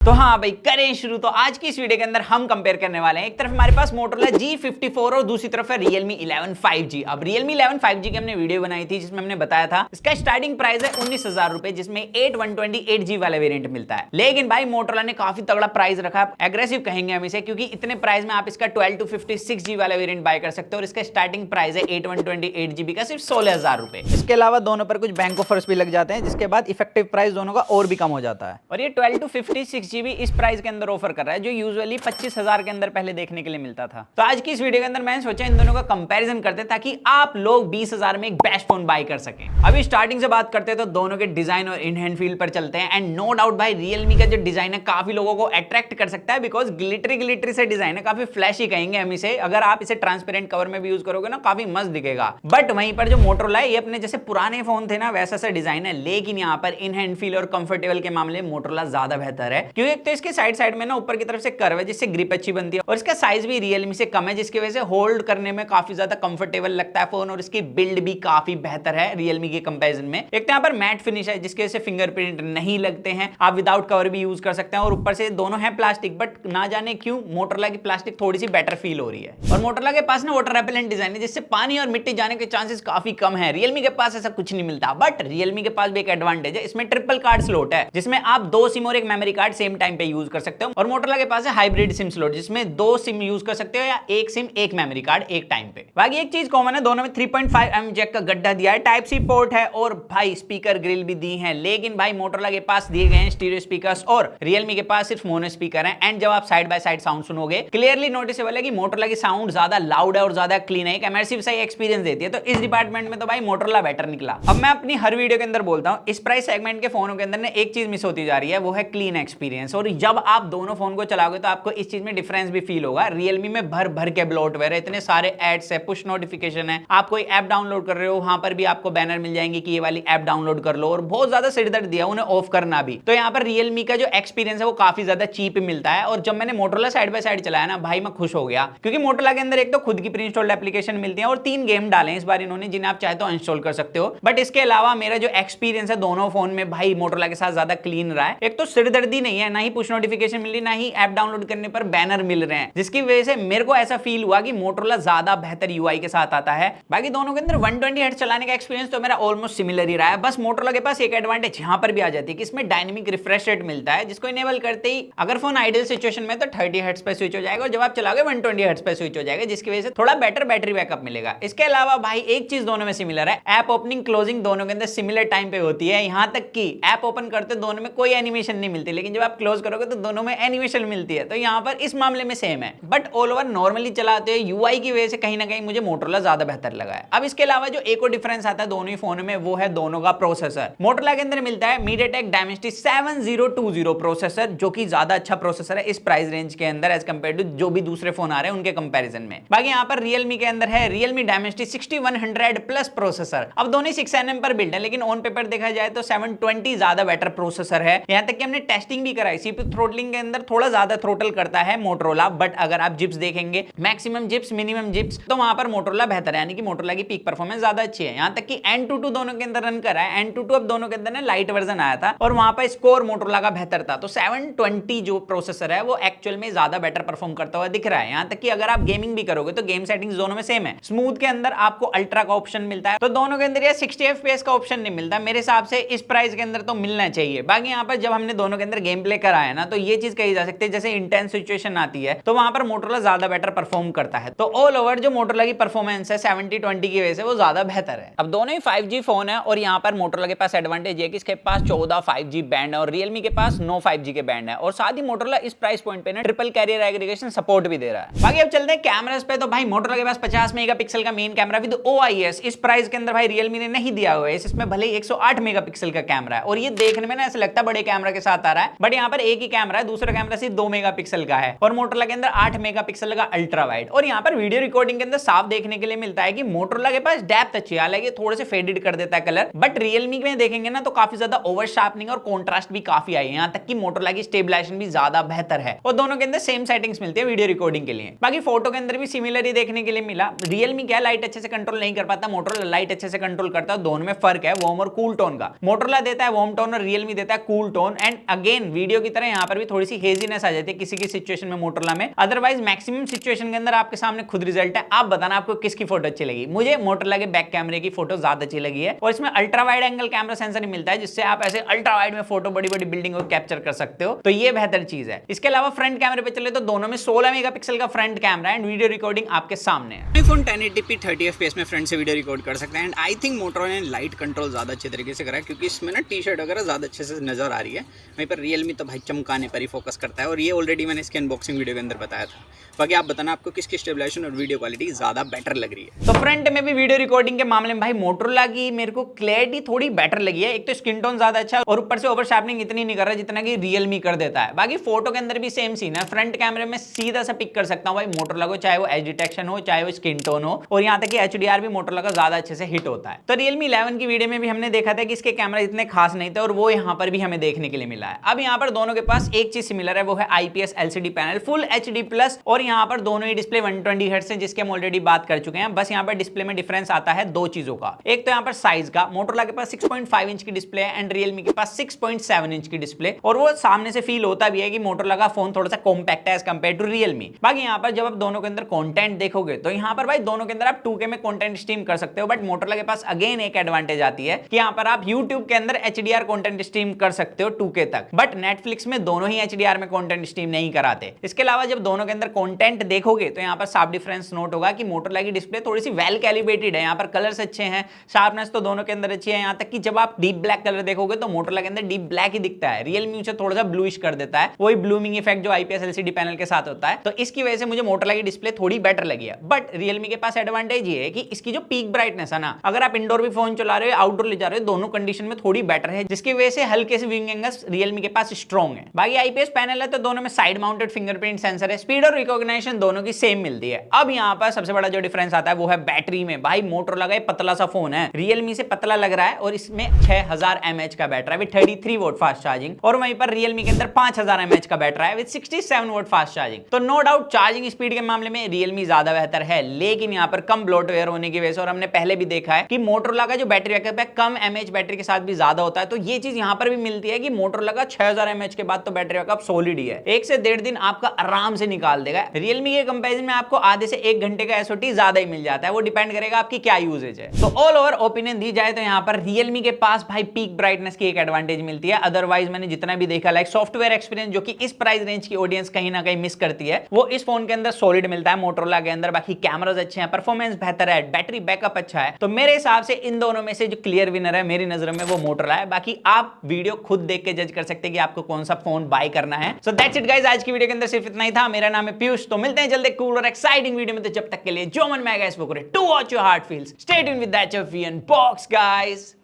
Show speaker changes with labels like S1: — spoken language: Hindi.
S1: तो हाँ भाई करें शुरू। तो आज की इस वीडियो के अंदर हम कंपेयर करने वाले हैं, एक तरफ हमारे पास Motorola G54 और दूसरी तरफ है Realme 11 5G। अब Realme 11 5G की हमने वीडियो बनाई थी जिसमें हमने बताया था इसका स्टार्टिंग प्राइस है 19,000 रुपए, जिसमें 8/128G वाला वेरिएंट मिलता है। लेकिन भाई Motorola ने काफी तगड़ा प्राइस रखा, एग्रेसिव कहेंगे हम इसे, क्योंकि इतने प्राइस में आप इसका 12 to 56G वाला वेरिएंट बाय कर सकते हो और इसका स्टार्टिंग प्राइस है 8/128GB का सिर्फ 16,000 रुपए। इसके अलावा दोनों पर कुछ बैंक ऑफर्स भी लग जाते हैं, जिसके बाद इफेक्टिव प्राइस दोनों का और भी कम हो जाता है। और ये 12 to 56GB इस प्राइस के अंदर ऑफर कर रहा है, जो यूजुअली 25,000 के अंदर पहले देखने के लिए मिलता था। तो आज की इस वीडियो के अंदर मैंने सोचा इन दोनों का कंपैरिजन करते ताकि आप लोग 20,000 में एक बेस्ट फोन बाय कर सकें। अभी स्टार्टिंग से बात करते हैं तो दोनों के डिजाइन और इन हैंड फील पर चलते हैं। एंड नो डाउट भाई Realme का जो डिजाइन है काफी लोगों को अट्रैक्ट कर सकता है, बिकॉज ग्लिटरी से डिजाइन है, काफी फ्लैशी कहेंगे हम इसे। अगर आप इसे ट्रांसपेरेंट कवर में भी यूज करोगे ना काफी मस्त दिखेगा। बट वहीं पर जो Motorola है ये अपने जैसे पुराने फोन थे ना वैसा सा डिजाइन है, लेकिन यहाँ पर इन हैंड फील और कंफर्टेबल के मामले में Motorola ज्यादा बेहतर है, क्योंकि एक तो इसके साइड में ना ऊपर की तरफ से कर्व है जिससे ग्रिप अच्छी बनती है, और इसका साइज भी Realme से कम है जिसकी वजह से होल्ड करने में काफी ज्यादा कंफर्टेबल लगता है फोन। और इसकी बिल्ड भी काफी बेहतर है Realme के कंपैरिजन में। एक तो यहाँ पर मैट फिनिश है जिसकी वजह से फिंगरप्रिंट नहीं लगते हैं, आप विदाउट कवर भी यूज कर सकते हैं। और ऊपर से दोनों है प्लास्टिक, बट ना जाने क्यों Motorola की प्लास्टिक थोड़ी सी बेटर फील हो रही है। और Motorola के पास ना वाटर रेपेलेंट डिजाइन है जिससे पानी और मिट्टी जाने के चांसेस काफी कम है। Realme के पास ऐसा कुछ नहीं मिलता, बट Realme के पास भी एक एडवांटेज है, इसमें ट्रिपल कार्ड स्लॉट है जिसमें आप 2 सिम और एक मेमोरी कार्ड सेम टाइम पे यूज कर सकते हो। और Motorola के पास है हाइब्रिड सिम स्लॉट जिसमें 2 सिम यूज कर सकते हो या एक सिम एक मेमोरी कार्ड एक टाइम पे। बाकी एक चीज कॉमन है, दोनों में 3.5mm जैक का गड्ढा दिया है, टाइप सी पोर्ट है और भाई स्पीकर ग्रिल भी दी है। लेकिन भाई Motorola के पास दिए गए हैं स्टीरियो स्पीकर्स और Realme के पास सिर्फ मोनो स्पीकर हैं। एंड जब आप साइड बाय साइड साउंड सुनोगे क्लियरली नोटिसेबल है कि Motorola की साउंड ज्यादा लाउड है और ज्यादा क्लीन है, एक इमर्सिव सा एक्सपीरियंस देती है। तो इस डिपार्टमेंट में तो भाई Motorola बेटर निकला। अब मैं अपनी हर वीडियो के अंदर बोलता हूं इस प्राइस सेगमेंट के फोनों के अंदर एक चीज मिस होती जा रही है, वो है क्लीन एक्सपीरियंस। और जब आप दोनों फोन को चलाओगे तो आपको इस चीज में डिफरेंस भी फील होगा। Realme में भर भर के ब्लोटवेयर है, इतने सारे एड्स है, पुश नोटिफिकेशन है, आप कोई ऐप डाउनलोड कर रहे हो वहां पर भी आपको बैनर मिल जाएंगे कि ये वाली ऐप डाउनलोड कर लो, और बहुत ज्यादा सिरदर्द दिया उन्हें ऑफ करना भी। तो यहाँ पर Realme का जो एक्सपीरियंस है वो काफी ज्यादा चीप मिलता है। और जब मैंने Motorola साइड बाय साइड चलाया ना भाई मैं खुश हो गया, क्योंकि Motorola के अंदर एक तो खुद की प्री इंस्टॉल्ड एप्लीकेशन मिलती है और 3 गेम डाले इस बार इन्होंने जिन्हें आप चाहे तो इंस्टॉल कर सकते हो। बट इसके अलावा मेरा जो एक्सपीरियंस है दोनों फोन में भाई Motorola के साथ ज्यादा क्लीन रहा है। एक तो सिरदर्दी नहीं है, ना ही पुश नोटिफिकेशन मिल रही, ना ही ऐप डाउनलोड करने पर बैनर मिल रहे हैं, जिसकी वजह से मेरे को ऐसा फील हुआ कि Motorola ज्यादा बेहतर यूआई के साथ आता है। बाकी दोनों के अंदर 120 हर्ट्ज चलाने का एक्सपीरियंस तो मेरा ऑलमोस्ट सिमिलर ही रहा है। बस Motorola के पास एक एडवांटेज यहां पर भी आ जाती है कि इसमें डायनेमिक रिफ्रेश रेट मिलता है, जिसको इनेबल करते ही अगर फोन आइडल सिचुएशन में तो 30 हर्ट्ज पे स्विच हो जाएगा, और जब आप चलाओगे 120 हर्ट्ज पे स्विच हो जाएगा, जिसकी वजह से थोड़ा बेटर बैटरी बैकअप मिलेगा। इसके अलावा भाई एक चीज दोनों में सिमिलर है, ऐप ओपनिंग क्लोजिंग दोनों के अंदर सिमिलर टाइम पे होती है। यहां तक कि ऐप ओपन करते दोनों में कोई एनिमेशन नहीं मिलती, लेकिन जब आप क्लोज करोगे तो दोनों में एनिमेशन मिलती है। तो यहां पर इस मामले में सेम है, बट ऑल ओवर नॉर्मली चलाते हुए यूआई की वजह से कहीं ना कहीं मुझे Motorola ज्यादा बेहतर लगा है। अब इसके अलावा जो एक और डिफरेंस आता है दोनों ही फोन में वो है दोनों का प्रोसेसर। Motorola के अंदर मिलता है MediaTek Dimensity 7020 प्रोसेसर, जो कि ज्यादा अच्छा प्रोसेसर है इस प्राइस रेंज के अंदर एज कंपेयर टू जो भी दूसरे फोन आ रहे हैं उनके कंपैरिजन में। बाकी यहाँ पर Realme के अंदर है Realme Dimensity 6100 प्लस प्रोसेसर। अब दोनों 6nm पर बिल्ड है, लेकिन ऑन पेपर देखा जाए तो 720 ज्यादा बेटर प्रोसेसर है। यहाँ तक कि हमने टेस्टिंग भी कराई, CPU थ्रोटलिंग के अंदर थोड़ा ज्यादा थ्रोटल करता है Motorola, बट अगर आप जिप्स देखेंगे मैक्सिमम जिप्स मिनिमम जिप्स तो वहां पर Motorola बेहतर है, यानी कि Motorola की पीक परफॉर्मेंस ज्यादा अच्छी है। यहाँ तक कि N22 दोनों के अंदर रन करा है, N22 अब दोनों के अंदर ना लाइट वर्जन आया था और वहां पर स्कोर Motorola का बेहतर था। तो 720 जो प्रोसेसर है वो एक्चुअल में ज्यादा बेटर परफॉर्म करता हुआ दिख रहा है। यहाँ तक कि अगर आप गेमिंग भी करोगे तो गेम सेटिंग्स दोनों में सेम है। स्मूथ के अंदर आपको अल्ट्रा का ऑप्शन मिलता है, तो दोनों के अंदर 60 FPS का ऑप्शन नहीं मिलता मेरे हिसाब से। इस प्राइस के अंदर तो मिलना चाहिए। बाकी यहाँ पर जब हमने दोनों के अंदर गेम प्ले कराया ना तो ये चीज कही जा सकती है जैसे इंटेंस सिचुएशन आती है तो वहां पर Motorola ज्यादा बेटर परफॉर्म करता है। तो ऑल ओवर जो Motorola की परफॉर्मेंस है 70-20 की वजह से वो ज्यादा बेहतर है। अब दोनों ही 5G फोन है और यहाँ पर Motorola के पास एडवांटेज है कि इसके पास 14 5G बैंड है और Realme के पास 9 5G के बैंड है। और साथ ही Motorola इस प्राइस पॉइंट पे ना ट्रिपल कैरियर एग्रीगेशन सपोर्ट भी दे रहा है। बाकी अब चलते हैं कैमरास पे, तो भाई Motorola के पास 50 मेगापिक्सल का मेन कैमरा विद OIS इस प्राइस के अंदर भाई Realme ने नहीं दिया हुआ है। इसमें भले ही 108 मेगापिक्सल का कैमरा है और ये देखने में ना ऐसा लगता है बड़े कैमरा के साथ आ रहा है, बट यहाँ पर एक ही कैमरा है, दूसरा कैमरा सिर्फ 2 मेगापिक्सल का है। और Motorola के अंदर 8 मेगापिक्सल का अल्ट्रा वाइड। और यहाँ पर वीडियो रिकॉर्डिंग के अंदर साफ देखने के लिए मिलता है कि Motorola के पास डेप्थ अच्छी है, हालांकि थोड़े से फेडेड कर देता है कलर, बट Realme में देखेंगे ना तो काफी ज्यादा ओवर शार्पनिंग और कॉन्ट्रास्ट भी काफी आई है। यहाँ तक कि Motorola की स्टेबलाइजेशन भी ज्यादा बेहतर है और दोनों के अंदर सेम सेटिंग्स मिलती है वीडियो रिकॉर्डिंग के लिए। बाकी फोटो के अंदर भी सिमिलर ही देखने के लिए मिला। Realme क्या लाइट अच्छे से कंट्रोल नहीं कर पाता, Motorola लाइट अच्छे से कंट्रोल करता है। दोनों में फर्क है वार्म और कूल टोन का। Motorola देता है वार्म टोन और Realme देता है cool tone. And again video की तरह यहाँ पर भी थोड़ी सी हेजीनेस आ जाती है किसी की सिचुएशन में मोटरोला में। अदरवाइज मैक्सिमम सिचुएशन के अंदर आपके सामने खुद रिजल्ट है। आप बताना आपको किसकी फोटो अच्छी लगी। मुझे मोटरोला के बैक कैमरे की फोटो ज्यादा अच्छी लगी है और इसमें ultra wide angle camera sensor ही मिलता है जिससे आप ऐसे अल्ट्रा वाइड में फोटो बड़ी बड़ी बिल्डिंग को कैप्चर कर सकते हो, तो ये बेहतर चीज है। इसके अलावा फ्रंट कैमरे पे चले तो दोनों में 16 मेगापिक्सल का front camera and video recording आपके सामने है।
S2: आईफोन 1080p 30 fps में फ्रंट से वीडियो रिकॉर्ड कर सकते हैं एंड आई थिंक मोटरोला ने लाइट कंट्रोल ज्यादा अच्छे तरीके से करा है क्योंकि इसमें ना टी शर्ट वगैरह ज्यादा अच्छे से नजर आ रही है। वहीं पर रियलमी तो भाई चमकाने पर ही फोकस करता है और ये ऑलरेडी मैंने इसके अनबॉक्सिंग वीडियो के अंदर बताया था। बाकी आप बताना आपको किसकी स्टेबलाइजेशन और वीडियो क्वालिटी ज्यादा बेटर लग रही है।
S1: तो फ्रंट में भी वीडियो रिकॉर्डिंग के मामले में भाई मोटरोला की मेरे को क्लैरिटी थोड़ी बेटर लगी है। एक तो स्किन टोन ज्यादा अच्छा है और ऊपर से ओवर शार्पनिंग इतनी नहीं कर रहा जितना कि रियलमी कर देता है। बाकी फोटो के अंदर भी सेम सीन है। फ्रंट कैमरे में सीधा सा पिक कर सकता हूं भाई मोटरोला को, चाहे वो एज डिटेक्शन हो चाहे वो स्किन टोन हो, और यहाँ तक कि एचडीआर भी मोटरोला का ज्यादा अच्छे से हिट होता है। तो रियलमी 11 की वीडियो में भी हमने देखा था कि इसके कैमरा इतने खास नहीं थे और वो यहाँ पर भी हमें देखने के लिए मिला है। अब यहाँ पर दोनों के पास एक चीज सिमिलर है, वो है IPS LCD panel full HD plus, और यहाँ पर दोनों ही डिस्प्ले 120 हर्ट्ज है जिसके हम ऑलरेडी बात कर चुके हैं। बस यहाँ पर डिस्प्ले में डिफरेंस आता है दो चीजों का। एक तो यहाँ पर साइज का, मोटरोला के पास 6.5 इंच की डिस्प्ले है एंड रियलमी के पास 6.7 इंच की डिस्प्ले, और वो सामने से फील होता भी है कि मोटरोला का फोन थोड़ा सा कॉम्पैक्ट है एज कंपेयर टू रियलमी। बाकी यहाँ पर जब आप दोनों के अंदर कंटेंट देखोगे तो यहाँ पर भाई दोनों के अंदर आप 2K में कंटेंट स्ट्रीम कर सकते हो, बट मोटरोला के पास अगेन एक एडवांटेज आती है कि यहाँ पर आप YouTube के अंदर HDR कंटेंट स्ट्रीम कर सकते हो 2K तक, बट Netflix में दोनों ही HDR में कंटेंट स्ट्रीम नहीं कराते। इसके अलावा जब दोनों के अंदर कंटेंट देखोगे तो यहाँ पर साफ डिफरेंस नोट होगा कि मोटरोला की डिस्प्ले थोड़ी सी वेल कैलिब्रेटेड है, यहाँ पर कलर्स अच्छे हैं, शार्पनेस तो दोनों के अंदर अच्छी है, यहाँ तक कि जब आप डीप ब्लैक कलर देखोगे तो मोटरोला के अंदर डीप ब्लैक ही दिखता है, रियलमी उसे थोड़ा सा ब्लूइश कर देता है, वही ब्लूमिंग इफेक्ट जो आईपीएस एलसीडी पैनल के साथ होता है। तो इसकी वजह से मुझे मोटरोला की डिस्प्ले थोड़ी बेटर लगी है। बट रियलमी के पास एडवांटेज ये है कि इसकी जो पीक ब्राइटनेस है ना, अगर आप इंडोर भी फोन चला रहे हो आउटडोर ले जा रहे हो, दोनों कंडीशन में थोड़ी बेटर है, जिसकी वजह से हल्के से व्यूइंग एंगल्स रियलमी के पास स्ट्रॉन्ग है। बाकी आईपीएस पैनल है तो दोनों में साइड माउंटेड फिंगरप्रिंट सेंसर है, स्पीड और रिकॉग्निशन दोनों की सेम मिलती है। अब यहाँ पर सबसे बड़ा जो डिफरेंस आता है वो है बैटरी में। भाई मोटरोला का पतला सा फोन है, रियलमी से पतला लग रहा है और इसमें 6000 mAh का बैटरी है विद 33 वोट फास्ट चार्जिंग, और वहीं पर रियलमी के अंदर 5000 mAh का बैटरी है विद 67 वोट फास्ट चार्जिंग। तो नो डाउट चार्जिंग स्पीड के मामले में रियलमी ज्यादा बेहतर है, लेकिन यहाँ पर कम ब्लोटवेयर होने की वजह से, और हमने पहले भी देखा है कि मोटरोला का जो बैटरी बैकअप है कम mAh बैटरी के साथ भी ज्यादा होता है, तो ये चीज यहाँ पर भी मिलती है कि मोटरोला का 6000 mAh के बाद तो बैटरी बैकअप सॉलिड ही है, 1 से 1.5 दिन आपका आराम से निकाल देगा। रियलमी के कंपैरिजन में आपको आधे से 1 घंटे का एसओटी ज्यादा ही मिल जाता है, वो डिपेंड करेगा आपकी क्या यूजेज है। तो ऑल ओवर ओपिनियन दी जाए तो यहाँ पर रियलमी के पास भाई पीक ब्राइटनेस की एक एडवांटेज मिलती है। अदरवाइज मैंने जितना भी देखा लाइक सॉफ्टवेयर एक्सपीरियंस जो कि इस प्राइस रेंज की ऑडियंस कहीं ना कहीं मिस करती है, वो इस फोन के अंदर सॉलिड मिलता है मोटरोला के अंदर। बाकी कैमरास अच्छे हैं, परफॉर्मेंस बेहतर है, बैटरी बैकअप अच्छा है, तो मेरे हिसाब से इन दोनों में से जो क्लियर विनर है मेरी नजर में वो मोटरोला है। बाकी आप वीडियो खुद देख के जज कर सकते हैं कि आपको कौन सा फोन बाय करना है। सो दैट्स इट गाइस, आज की वीडियो के अंदर सिर्फ इतना ही था। मेरा नाम है पीयूष, तो मिलते हैं जल्दी कूल और एक्साइटिंग वीडियो में। तो जब तक के लिए जो मन में आएगा इसको करें, to watch your heart feels, stay tuned with that of we unbox guys.